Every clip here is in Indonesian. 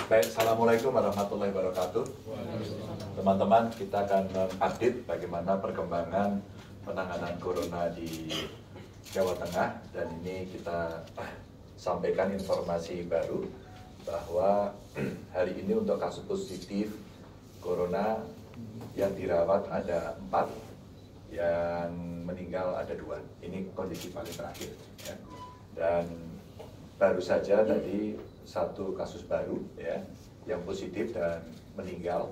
Baik, Assalamualaikum warahmatullahi wabarakatuh. Teman-teman, kita akan mengupdate bagaimana perkembangan penanganan corona di Jawa Tengah. Dan ini kita sampaikan informasi baru bahwa hari ini untuk kasus positif corona yang dirawat ada 4, yang meninggal ada 2. Ini kondisi paling terakhir ya. Dan baru saja tadi 1 kasus baru ya yang positif dan meninggal.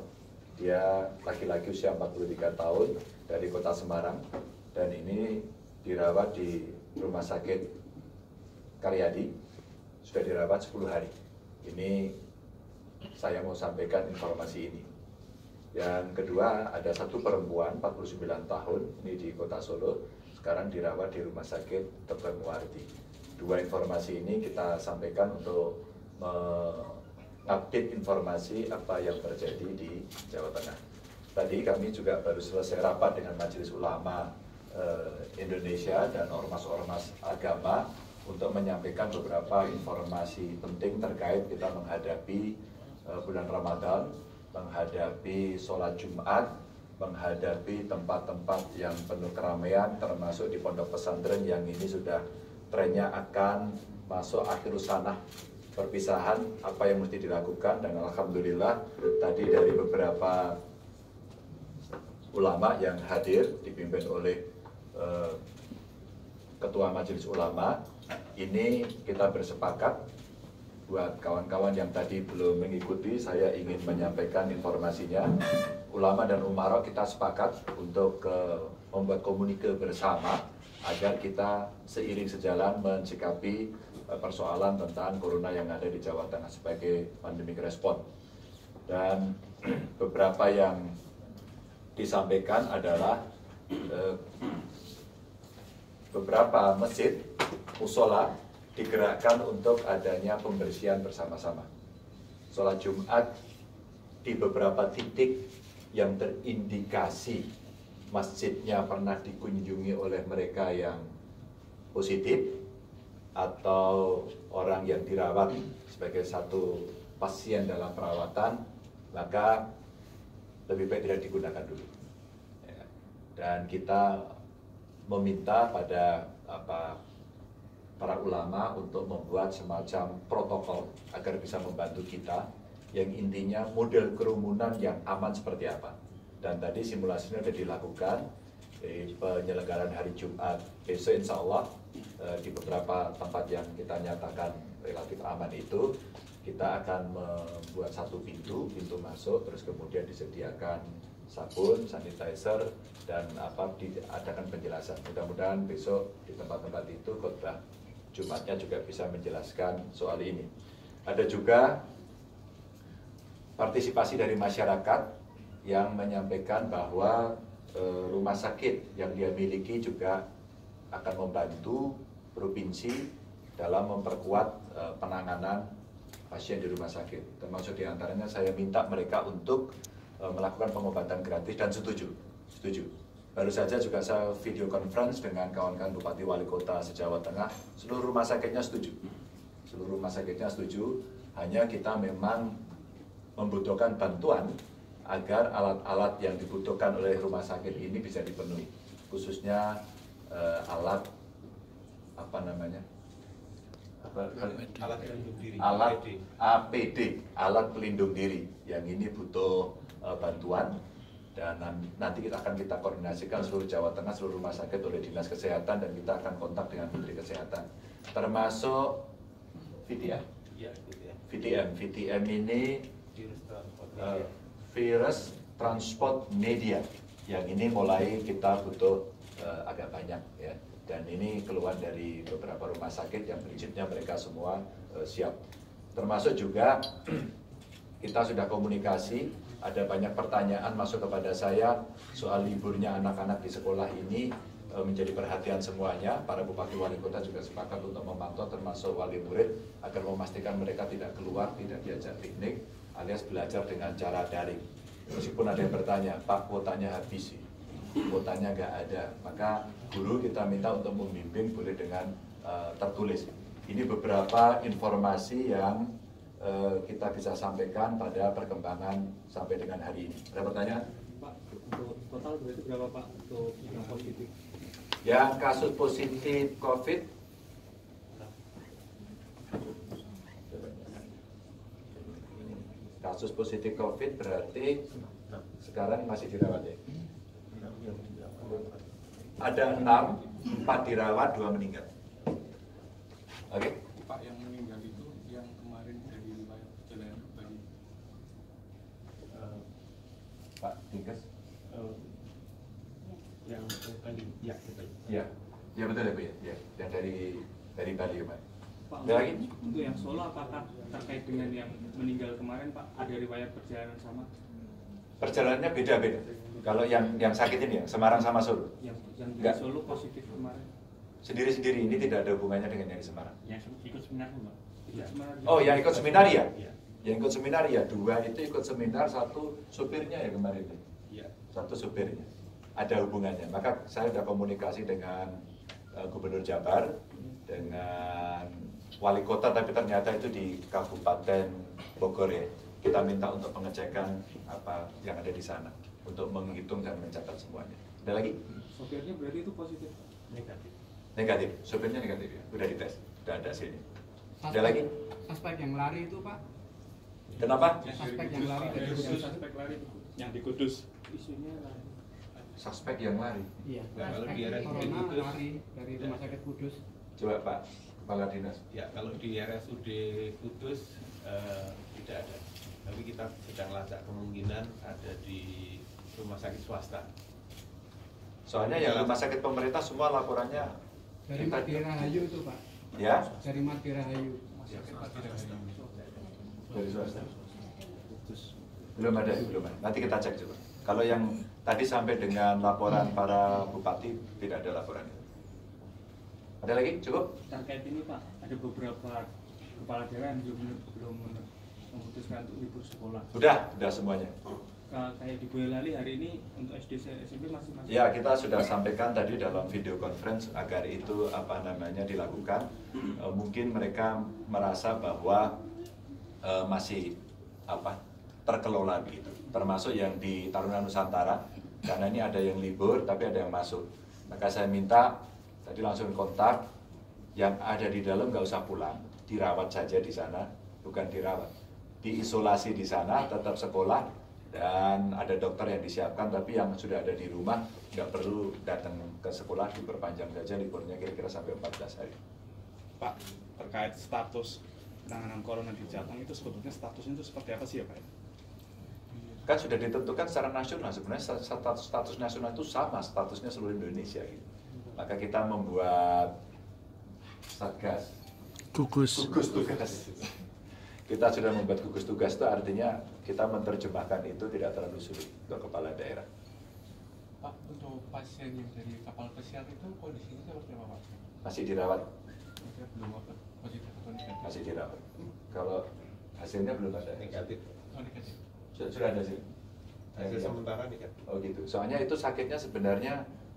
Dia laki-laki usia 43 tahun dari Kota Semarang, dan ini dirawat di Rumah Sakit Karyadi, sudah dirawat 10 hari. Ini saya mau sampaikan informasi ini. Yang kedua, ada 1 perempuan 49 tahun, ini di Kota Solo, sekarang dirawat di Rumah Sakit Dr. Muwardi. 2 informasi ini kita sampaikan untuk mengupdate informasi apa yang terjadi di Jawa Tengah. Tadi kami juga baru selesai rapat dengan Majelis Ulama Indonesia dan ormas-ormas agama untuk menyampaikan beberapa informasi penting terkait kita menghadapi bulan Ramadan, menghadapi sholat Jumat, menghadapi tempat-tempat yang penuh keramaian, termasuk di pondok pesantren yang ini sudah trennya akan masuk akhir sanah perpisahan, apa yang mesti dilakukan. Dan alhamdulillah tadi dari beberapa ulama yang hadir dipimpin oleh Ketua Majelis Ulama, ini kita bersepakat. Buat kawan-kawan yang tadi belum mengikuti, saya ingin menyampaikan informasinya. Ulama dan umara kita sepakat untuk membuat komunike bersama agar kita seiring sejalan mensikapi persoalan tentang corona yang ada di Jawa Tengah sebagai pandemic response. Dan beberapa yang disampaikan adalah beberapa masjid, musola digerakkan untuk adanya pembersihan bersama-sama. Sholat Jumat di beberapa titik yang terindikasi masjidnya pernah dikunjungi oleh mereka yang positif atau orang yang dirawat sebagai satu pasien dalam perawatan, maka lebih baik tidak digunakan dulu. Dan kita meminta pada para ulama untuk membuat semacam protokol agar bisa membantu kita, yang intinya model kerumunan yang aman seperti apa. Dan tadi simulasinya sudah dilakukan di penyelenggaraan hari Jumat besok, insya Allah di beberapa tempat yang kita nyatakan relatif aman itu, kita akan membuat 1 pintu masuk, terus kemudian disediakan sabun, sanitizer, dan diadakan penjelasan. Mudah-mudahan besok di tempat-tempat itu khotbah Jumatnya juga bisa menjelaskan soal ini. Ada juga partisipasi dari masyarakat yang menyampaikan bahwa rumah sakit yang dia miliki juga akan membantu provinsi dalam memperkuat penanganan pasien di rumah sakit. Termasuk diantaranya saya minta mereka untuk melakukan pengobatan gratis, dan setuju. Baru saja juga saya video conference dengan kawan-kawan Bupati Wali Kota se-Jawa Tengah, seluruh rumah sakitnya setuju. Seluruh rumah sakitnya setuju, hanya kita memang membutuhkan bantuan agar alat-alat yang dibutuhkan oleh rumah sakit ini bisa dipenuhi. Khususnya alat APD, alat pelindung diri, yang ini butuh bantuan. Dan nanti kita koordinasikan seluruh Jawa Tengah, seluruh rumah sakit oleh Dinas Kesehatan, dan kita akan kontak dengan Menteri Kesehatan. Termasuk VTM. VTM ini virus transport media, yang ini mulai kita butuh agak banyak ya. Dan ini keluar dari beberapa rumah sakit yang prinsipnya mereka semua siap. Termasuk juga kita sudah komunikasi. Ada banyak pertanyaan masuk kepada saya soal liburnya anak-anak di sekolah ini, menjadi perhatian semuanya. Para bupati wali kota juga sepakat untuk memantau, termasuk wali murid, agar memastikan mereka tidak keluar, tidak diajak piknik, alias belajar dengan cara daring. Meskipun ada yang bertanya, Pak, kuotanya habis sih, kuotanya nggak ada, maka guru kita minta untuk membimbing boleh dengan tertulis. Ini beberapa informasi yang kita bisa sampaikan pada perkembangan sampai dengan hari ini. Ada pertanyaan? Pak, untuk total berarti berapa Pak untuk yang positif? Yang kasus positif COVID berarti sekarang masih dirawat ya? Ada 6, 4 dirawat, 2 meninggal. Oke? Pak, yang meninggal itu yang kemarin dari wilayah perjalanan ke Bali. Pak Dinkes? Yang Bali, ya betul. Ya, ya betul ya Bu ya. Ya, yang dari Bali kemarin. Pak, Ada lagi? untuk yang Solo apakah terkait dengan yang meninggal kemarin Pak, ada riwayat perjalanan sama? Perjalanannya beda-beda. Kalau yang sakit ini ya, Semarang sama Solo. Yang di Enggak. Solo positif kemarin? Sendiri-sendiri, ini tidak ada hubungannya dengan yang di Semarang. Yang ikut seminar Pak. Tidak Semarang. Oh, yang ikut seminar ya? Iya. Yang ikut seminar ya, 2 itu ikut seminar, 1 supirnya ya kemarin. Iya. 1 supirnya. Ada hubungannya. Maka saya sudah komunikasi dengan Gubernur Jabar, dengan Wali Kota, tapi ternyata itu di Kabupaten Bogor ya. Kita minta untuk pengecekan apa yang ada di sana, untuk menghitung dan mencatat semuanya. Ada lagi? Sopirnya berarti itu positif? Negatif. Negatif, supirnya negatif ya, udah dites, udah ada hasilnya. Ada lagi? Suspek yang lari itu Pak, Kenapa? suspek yang lari dari Yang Kudus. suspek lari Yang di Kudus. isunya lari. Suspek yang lari. Iya, Nah, kalau suspek di RSUD corona Kudus. lari dari Rumah Sakit Kudus. Coba Pak Kepala Dinas. Ya, kalau di RSUD Kudus tidak ada. Tapi kita sedang lacak kemungkinan ada di rumah sakit swasta. Soalnya yang rumah sakit pemerintah semua laporannya Dari Mati Rahayu itu Pak, ya dari Mati Rahayu. dari swasta. Belum ada. Nanti kita cek coba. Kalau yang tadi sampai dengan laporan para bupati tidak ada laporan. Ada lagi? Cukup? Terkait ini Pak, ada beberapa kepala daerah yang belum memutuskan untuk libur sekolah. Sudah semuanya. Kayak di Boyolali hari ini untuk SD SMP masih. Ya, kita sudah sampaikan tadi dalam video conference agar itu dilakukan. Mungkin mereka merasa bahwa masih terkelola begitu. Termasuk yang di Taruna Nusantara, karena ini ada yang libur tapi ada yang masuk. Maka saya minta tadi langsung kontak, yang ada di dalam nggak usah pulang, dirawat saja di sana, bukan dirawat, diisolasi di sana, tetap sekolah, dan ada dokter yang disiapkan, tapi yang sudah ada di rumah nggak perlu datang ke sekolah, diperpanjang saja liburnya kira-kira sampai 14 hari. Pak, terkait status penanganan corona di Jateng itu sebetulnya statusnya itu seperti apa sih ya Pak? Kan sudah ditentukan secara nasional, sebenarnya status nasional itu sama statusnya seluruh Indonesia gitu. Maka kita membuat satgas, gugus tugas. Kita sudah membuat gugus tugas, itu artinya kita menerjemahkan itu tidak terlalu sulit untuk kepala daerah. Pak, untuk pasien yang dari kapal pesiar itu kondisinya seperti apa Pak? Masih dirawat, Maksudnya belum apa? Positif atau negatif? masih dirawat. Kalau hasilnya belum ada. Negatif. Oh, negatif. Sudah ada hasil. Hasil sementara negatif. Oh gitu. Soalnya itu sakitnya sebenarnya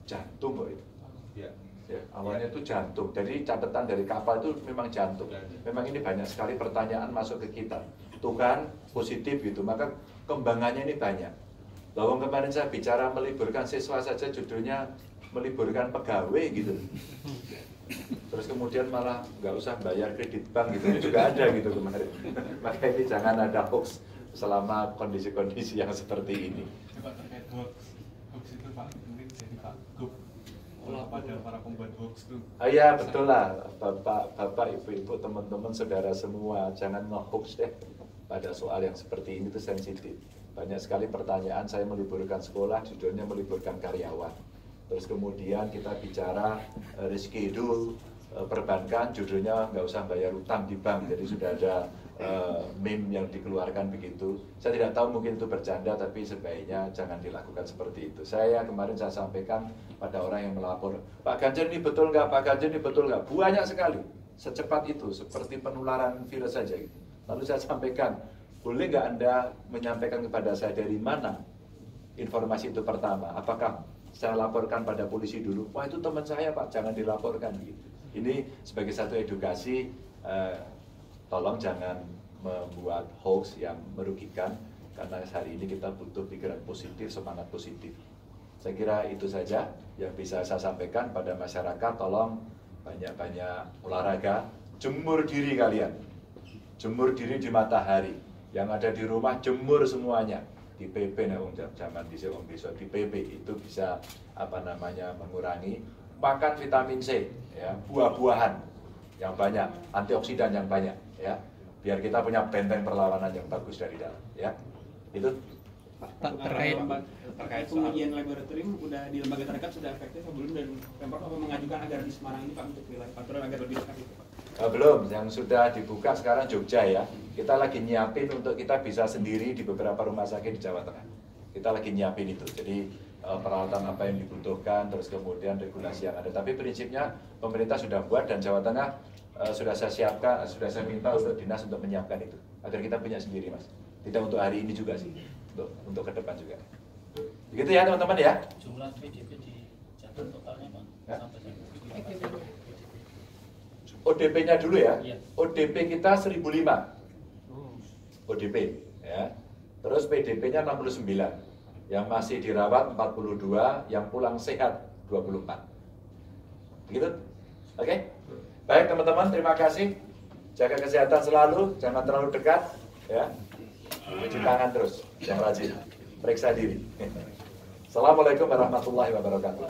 jantung kok itu. Ya. Ya, awalnya itu jantung. Jadi catatan dari kapal itu memang jantung. Memang ini banyak sekali pertanyaan masuk ke kita. Tuh kan positif gitu, maka kembangannya ini banyak. Lalu kemarin saya bicara meliburkan siswa saja judulnya meliburkan pegawai gitu. Terus kemudian malah nggak usah bayar kredit bank gitu, ini juga ada gitu kemarin. Maka ini jangan ada hoax selama kondisi-kondisi yang seperti ini. Coba terkait hoax. Hoax itu Pak, mungkin jadi Pak Gub. Kalau pada para pembuat hoax itu. Oh iya betul lah, bapak, ibu-ibu, teman-teman, saudara semua, jangan nge-hoax deh pada soal yang seperti ini, itu sensitif. Banyak sekali pertanyaan, saya meliburkan sekolah, judulnya meliburkan karyawan. Terus kemudian kita bicara reschedule perbankan, judulnya nggak usah bayar utang di bank, jadi sudah ada meme yang dikeluarkan begitu. Saya tidak tahu mungkin itu bercanda, tapi sebaiknya jangan dilakukan seperti itu. Kemarin saya sampaikan pada orang yang melapor, Pak Ganjar ini betul nggak, Pak Ganjar ini betul nggak? Banyak sekali, secepat itu, seperti penularan virus saja gitu. Lalu saya sampaikan, boleh nggak Anda menyampaikan kepada saya dari mana informasi itu pertama? Apakah saya laporkan pada polisi dulu? Wah itu teman saya Pak, jangan dilaporkan gitu. Ini sebagai satu edukasi, tolong jangan membuat hoax yang merugikan, karena hari ini kita butuh pikiran positif, semangat positif. Saya kira itu saja yang bisa saya sampaikan pada masyarakat. Tolong banyak-banyak olahraga, jemur diri kalian, jemur diri di matahari. Yang ada di rumah jemur semuanya, di PP zaman bisa di PP itu bisa mengurangi. Makan vitamin C, ya, buah-buahan yang banyak, antioksidan yang banyak, ya, biar kita punya benteng perlawanan yang bagus dari dalam, ya. Itu Pak, terkait pengujian laboratorium udah di lembaga terdekat sudah efektif atau belum, dan Pemprov apa mengajukan agar di Semarang ini Pak untuk wilayah Pantura agar lebih dekat itu Pak? Belum, yang sudah dibuka sekarang Jogja, ya. Kita lagi nyiapin untuk kita bisa sendiri di beberapa rumah sakit di Jawa Tengah. Kita lagi nyiapin itu. Jadi peralatan apa yang dibutuhkan, terus kemudian regulasi yang ada. Tapi prinsipnya pemerintah sudah buat dan Jawa Tengah sudah saya siapkan, sudah saya minta untuk dinas untuk menyiapkan itu agar kita punya sendiri, Mas. Tidak untuk hari ini juga sih, untuk ke depan juga. Begitu ya teman-teman ya. Jumlah PDP di Jateng totalnya Pak, Ya. sampai sampai. ODP-nya dulu ya. Iya. ODP kita 1005. ODP ya. Terus PDP-nya 69. Yang masih dirawat 42, yang pulang sehat 24. Begitu? Oke? Baik teman-teman, terima kasih. Jaga kesehatan selalu, jangan terlalu dekat ya. Cuci tangan terus, yang rajin. Periksa diri. Assalamualaikum warahmatullahi wabarakatuh.